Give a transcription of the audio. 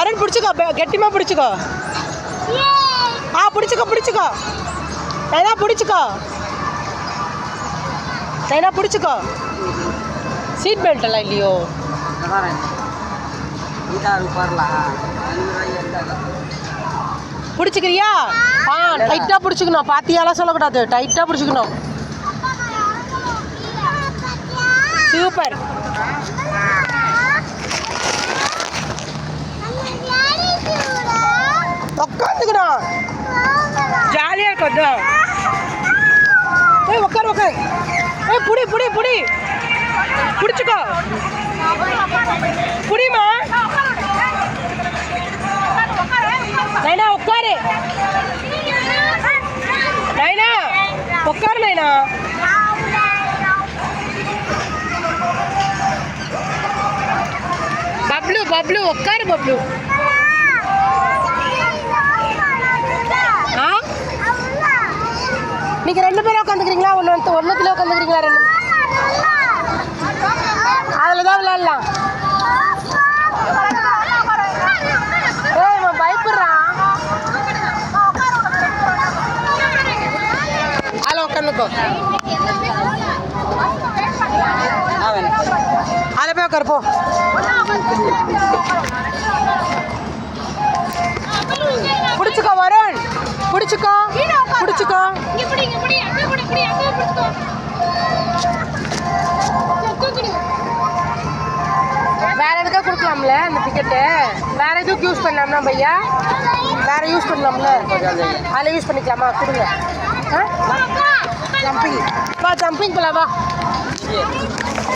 வருண் பிடிச்சிக்கோ, கெட்டிமா பிடிச்சிக்கோ. பிடிச்சிக்கோ பிடிச்சிக்கோ. நைனா பிடிச்சிக்கோ, நைனா பிடிச்சிக்கோ. சீட் பெல்ட் எல்லாம் இல்லையோ? பிடிச்சிக்கிறியா? டைட்டாக பிடிச்சிக்கணும். பாத்தியாலாம் சொல்லக்கூடாது, டைட்டாக பிடிச்சிக்கணும். சூப்பர். உட்காந்துக்கணும், ஜாலியாக இருக்கும். உட்காரு உட்காரு. புடி புடி புடி பிடிச்சிக்கோ. புடிமா நைனா, உட்காரு நைனா, உட்காரு நைனா. பப்ளு பப்ளு உட்காரு பப்ளு. நீங்க 2 பேரும் உட்காந்துக்கிறீங்களா? ஒன்றுத்துல உட்காந்துக்கிறீங்களா? 2 அதில் தான் விளையாடலாம். இவன் பயப்படுறான். அதில் உட்காந்துக்கோ. அதில் போய் உட்காரு போ. பிடிச்சிக்கோ வருண், பிடிச்சிக்கோ பிடிச்சிக்கோ. வேற எதுக்காக கொடுக்கலாம்ல அந்த டிக்கெட்டு? வேற எதுக்கு யூஸ் பண்ணலாம்னா பையா? வேற யூஸ் பண்ணலாம்ல, அதில் யூஸ் பண்ணிக்கலாமா? கொடுங்க. ஜம்பிங் வா, ஜம்பிங் போலாம் வா.